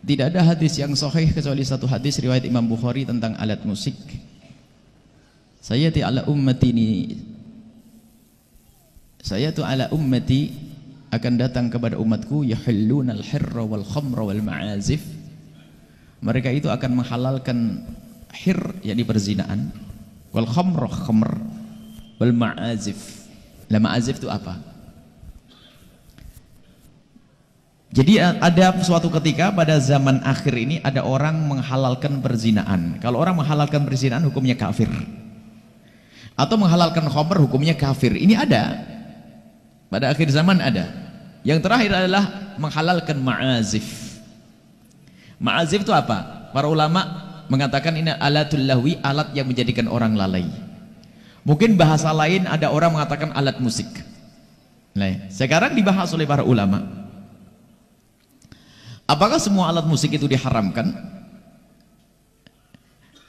Tidak ada hadis yang sahih kecuali satu hadis riwayat Imam Bukhari tentang alat musik. Saya ala ummati akan datang kepada umatku yahillunal hirra wal khamra wal ma'azif. Mereka itu akan menghalalkan hir, yakni perzinaan, wal khamr wal ma'azif. Lah ma'azif itu apa? Jadi ada suatu ketika pada zaman akhir ini ada orang menghalalkan perzinaan. Kalau orang menghalalkan perzinaan hukumnya kafir. Atau menghalalkan khamr hukumnya kafir. Ini ada. Pada akhir zaman ada. Yang terakhir adalah menghalalkan ma'azif. Ma'azif itu apa? Para ulama mengatakan ini alatul lahwi, alat yang menjadikan orang lalai. Mungkin bahasa lain ada orang mengatakan alat musik. Nah, sekarang dibahas oleh para ulama. Apakah semua alat musik itu diharamkan?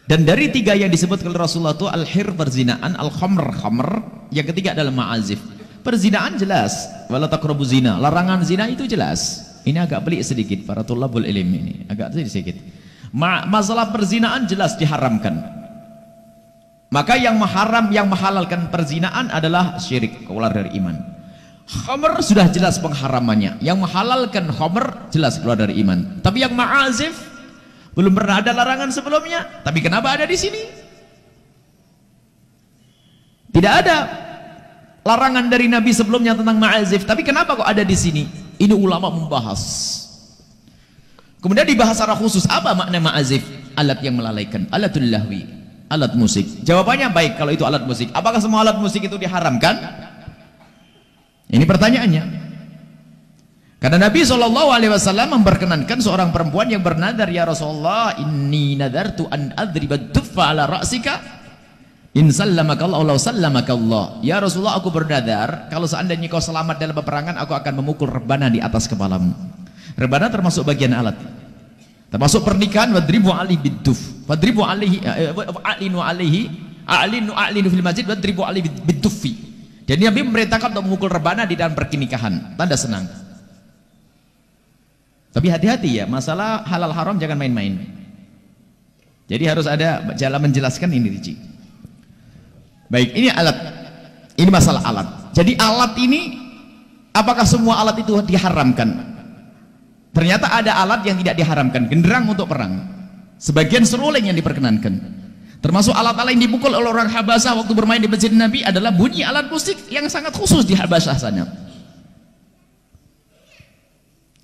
Dan dari tiga yang disebut oleh Rasulullah itu al-hir perzinaan, al-khamr, yang ketiga adalah ma'azif. Perzinaan jelas, wala taqrabu zina. Larangan zina itu jelas. Ini agak pelik sedikit para tulabul ilm ini, agak sedikit. Masalah perzinaan jelas diharamkan. Maka yang menghalalkan perzinaan adalah syirik, keluar dari iman. Khamr sudah jelas pengharamannya. Yang menghalalkan khamr jelas keluar dari iman. Tapi yang ma'azif belum pernah ada larangan sebelumnya. Tapi kenapa ada di sini? Tidak ada larangan dari Nabi sebelumnya tentang ma'azif. Tapi kenapa kok ada di sini? Ini ulama membahas. Kemudian dibahas secara khusus apa makna ma'azif? Alat yang melalaikan, alatul lahwi, alat musik. Jawabannya baik kalau itu alat musik. Apakah semua alat musik itu diharamkan? Ini pertanyaannya. Karena Nabi SAW memperkenankan seorang perempuan yang bernadar, ya Rasulullah, inni nadartu an adriba duffa ala ra'sika in sallamakallah law sallamakallah. Ya Rasulullah, aku bernadar kalau seandainya kau selamat dalam peperangan, aku akan memukul rebana di atas kepalamu. Rebana termasuk bagian alat, termasuk pernikahan. Wadribu alaihi biduf, wadribu alaihi a'linu fil masjid, wadribu alaihi biduffi. Jadi Nabi memerintahkan untuk memukul rebana di dalam pernikahan, tanda senang. Tapi hati-hati ya, masalah halal haram jangan main-main. Jadi harus ada jalan menjelaskan ini, Ricci. Baik, ini alat. Ini masalah alat. Jadi alat ini, apakah semua alat itu diharamkan? Ternyata ada alat yang tidak diharamkan. Genderang untuk perang, sebagian seruling yang diperkenankan. Termasuk alat-alat yang dipukul oleh orang Habasyah waktu bermain di masjid Nabi adalah bunyi alat musik yang sangat khusus di Habasyah sana.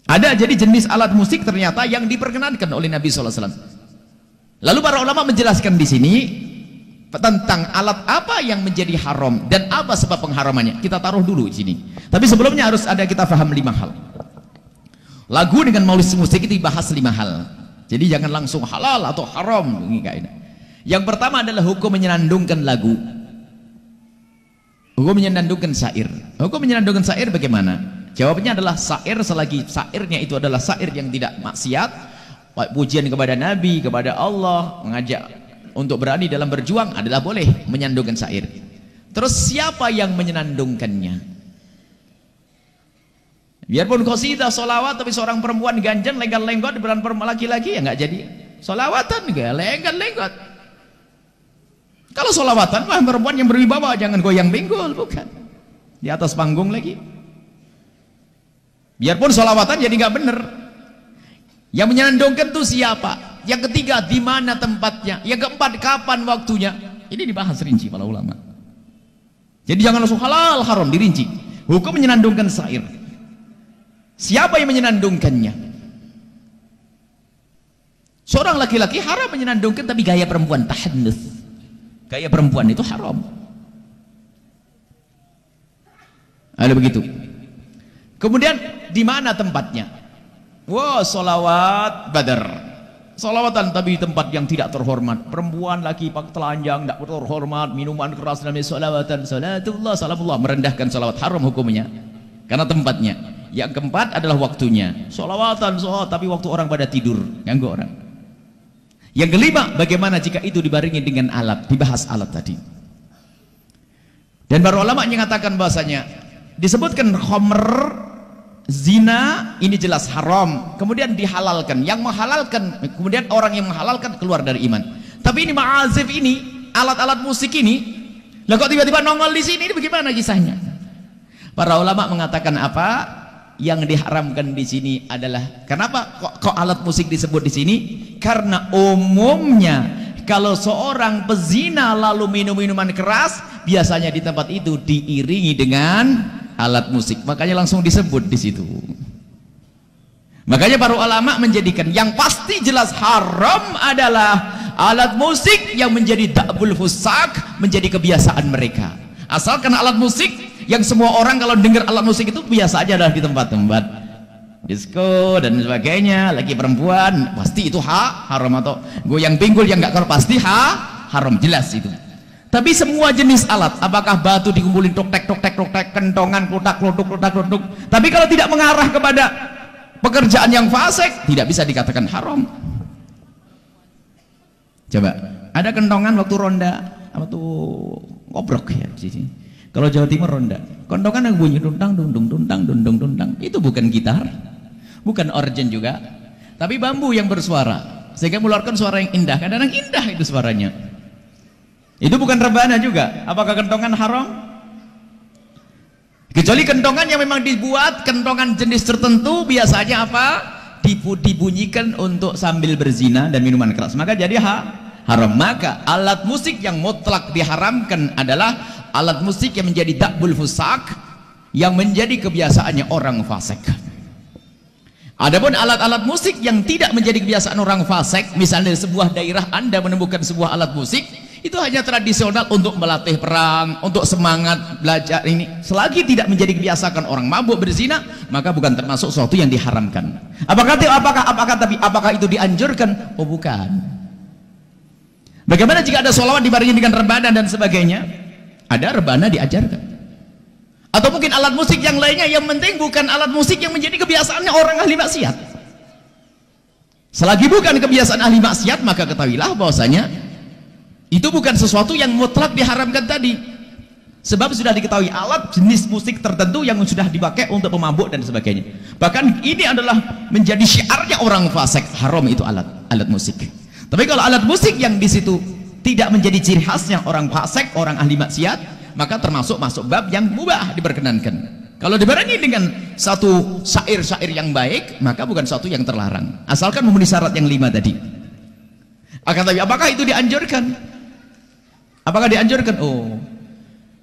Ada jadi jenis alat musik ternyata yang diperkenankan oleh Nabi SAW. Lalu para ulama menjelaskan di sini tentang alat apa yang menjadi haram dan apa sebab pengharamannya. Kita taruh dulu di sini. Tapi sebelumnya harus ada kita paham 5 hal. Lagu dengan musik itu dibahas 5 hal. Jadi jangan langsung halal atau haram. Yang pertama adalah hukum menyenandungkan lagu. Hukum menyenandungkan syair. Hukum menyenandungkan syair bagaimana? Jawabannya adalah syair selagi syairnya itu adalah syair yang tidak maksiat, pujian kepada Nabi, kepada Allah, mengajak untuk berani dalam berjuang adalah boleh menyandungkan syair. Terus siapa yang menyenandungkannya? Biarpun qasidah solawat tapi seorang perempuan ganjeng lenggot-lenggot di perempuan laki-laki ya nggak jadi solawatan, nggak lenggot-lenggot. Kalau solawatan mah perempuan yang berwibawa, jangan goyang benggol, bukan di atas panggung lagi. Biarpun solawatan jadi nggak bener. Yang menyenandungkan itu siapa? Yang ketiga di mana tempatnya? Yang keempat kapan waktunya? Ini dibahas rinci para ulama. Jadi jangan langsung halal haram, dirinci. Hukum menyenandungkan syair. Siapa yang menyenandungkannya? Seorang laki-laki haram menyenandungkan tapi gaya perempuan, tahannus. Gaya perempuan itu haram. Ada begitu. Kemudian di mana tempatnya? Wah, solawat badar. Solawatan tapi tempat yang tidak terhormat. Perempuan laki pakai telanjang tidak terhormat, minuman keras namanya solawatan. Salatullah, salamullah, merendahkan solawat, haram hukumnya. Karena tempatnya. Yang keempat adalah waktunya. Solawatan, tapi waktu orang pada tidur, ganggu orang. Yang kelima, bagaimana jika itu dibarengi dengan alat? Dibahas alat tadi. Dan para ulama mengatakan bahasanya disebutkan khamr zina ini jelas haram, kemudian dihalalkan. Yang menghalalkan, kemudian orang yang menghalalkan keluar dari iman. Tapi ini ma'azif ini, alat-alat musik ini, lah kok tiba-tiba nongol di sini, ini bagaimana kisahnya? Para ulama mengatakan apa? Yang diharamkan di sini adalah, kenapa kok alat musik disebut di sini? Karena umumnya kalau seorang pezina lalu minum minuman keras, biasanya di tempat itu diiringi dengan alat musik, makanya langsung disebut di situ. Makanya para ulama menjadikan yang pasti jelas haram adalah alat musik yang menjadi da'bul fusak, menjadi kebiasaan mereka. Asalkan alat musik yang semua orang kalau dengar alat musik itu biasa aja adalah di tempat-tempat disco dan sebagainya, lagi perempuan pasti itu haram, atau goyang pinggul yang nggak kalau pasti haram, jelas itu. Tapi semua jenis alat, apakah batu dikumpulin tok tek, kentongan klotak klotuk, tapi kalau tidak mengarah kepada pekerjaan yang fasik, tidak bisa dikatakan haram. Coba ada kentongan waktu ronda apa tuh ngobrok ya di sini. Kalau Jawa Timur ronda, kentongan yang bunyi tuntang dundung, itu bukan gitar, bukan organ juga, tapi bambu yang bersuara sehingga mengeluarkan suara yang indah. Kadang-kadang indah itu suaranya. Itu bukan rebana juga. Apakah kentongan haram? Kecuali kentongan yang memang dibuat kentongan jenis tertentu, biasanya apa? Dibunyikan untuk sambil berzina dan minuman keras, maka jadi haram. Maka alat musik yang mutlak diharamkan adalah alat musik yang menjadi da'bul fusak, yang menjadi kebiasaannya orang fasik. Adapun alat-alat musik yang tidak menjadi kebiasaan orang fasik, misalnya di sebuah daerah Anda menemukan sebuah alat musik, itu hanya tradisional untuk melatih perang, untuk semangat belajar ini, selagi tidak menjadi kebiasaan orang mabuk berzina, maka bukan termasuk sesuatu yang diharamkan. Apakah itu dianjurkan? Oh bukan. Bagaimana jika ada sholawat dibarengi dengan rebana dan sebagainya? Ada rebana diajarkan, atau mungkin alat musik yang lainnya, yang penting bukan alat musik yang menjadi kebiasaannya orang ahli maksiat. Selagi bukan kebiasaan ahli maksiat, maka ketahuilah bahwasanya itu bukan sesuatu yang mutlak diharamkan tadi, sebab sudah diketahui alat jenis musik tertentu yang sudah dipakai untuk pemabuk dan sebagainya. Bahkan ini adalah menjadi syiarnya orang fasik, haram itu alat musik. Tapi kalau alat musik yang di situ tidak menjadi ciri khasnya orang fasik, orang ahli maksiat, maka termasuk masuk bab yang mubah, diperkenankan. Kalau dibarengi dengan satu syair-syair yang baik, maka bukan satu yang terlarang, asalkan memenuhi syarat yang 5 tadi. Akan tapi apakah itu dianjurkan? Apakah dianjurkan? Oh,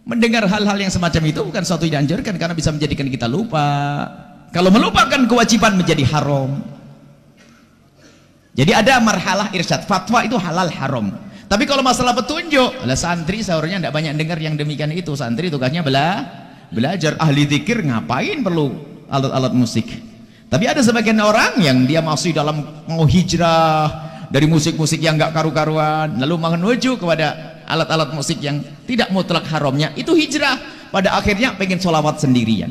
mendengar hal-hal yang semacam itu bukan suatu yang dianjurkan, karena bisa menjadikan kita lupa. Kalau melupakan kewajiban menjadi haram. Jadi ada marhalah irsyad, fatwa itu halal haram. Tapi kalau masalah petunjuk, lah santri sahurnya tidak banyak dengar yang demikian itu. Santri tugasnya belajar, ahli zikir ngapain perlu alat-alat musik. Tapi ada sebagian orang yang dia masih dalam mau hijrah dari musik-musik yang nggak karu-karuan, lalu menuju kepada alat-alat musik yang tidak mutlak haramnya, itu hijrah. Pada akhirnya pengen sholawat sendirian.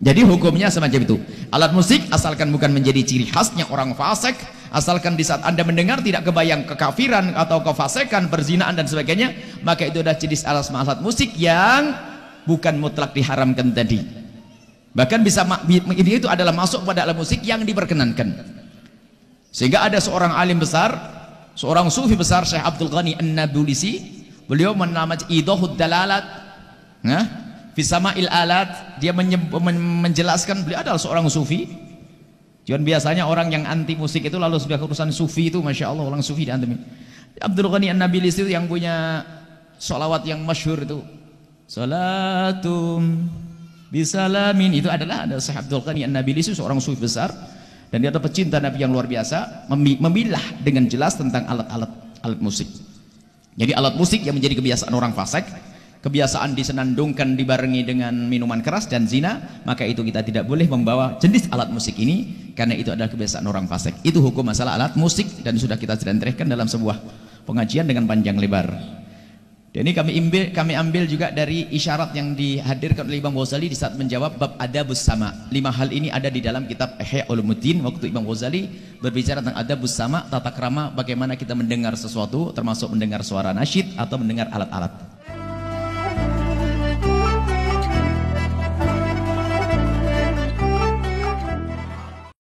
Jadi hukumnya semacam itu. Alat musik asalkan bukan menjadi ciri khasnya orang fasik, asalkan di saat Anda mendengar tidak kebayang kekafiran atau kefasikan, perzinaan dan sebagainya, maka itu adalah jenis alat musik yang bukan mutlak diharamkan tadi. Bahkan bisa ini itu adalah masuk pada alat musik yang diperkenankan. Sehingga ada seorang alim besar, seorang sufi besar, Syekh Abdul Ghani An-Nabulsi, beliau menamai Idahud Dalalat, fi sama'il alat, dia menjelaskan, beliau adalah seorang sufi. Jangan biasanya orang yang anti musik itu lalu sudah urusan sufi itu, masya Allah, orang sufi diantemin. Abdul Ghani An-Nabulsi itu yang punya sholawat yang masyhur itu, salatum bisalamin, itu adalah ada Syekh Abdul Ghani An-Nabulsi, seorang sufi besar, dan dia adalah pecinta Nabi yang luar biasa, memilah dengan jelas tentang alat musik. Jadi alat musik yang menjadi kebiasaan orang fasik, kebiasaan disenandungkan dibarengi dengan minuman keras dan zina, maka itu kita tidak boleh membawa jenis alat musik ini, karena itu adalah kebiasaan orang fasik. Itu hukum masalah alat musik, dan sudah kita terangkan dalam sebuah pengajian dengan panjang lebar. Dan ini kami ambil juga dari isyarat yang dihadirkan oleh Imam Ghazali di saat menjawab bab adabus sama. 5 hal ini ada di dalam kitab Ihya Ulumuddin, waktu Imam Ghazali berbicara tentang adabus sama, tata krama, bagaimana kita mendengar sesuatu, termasuk mendengar suara nasyid atau mendengar alat-alat.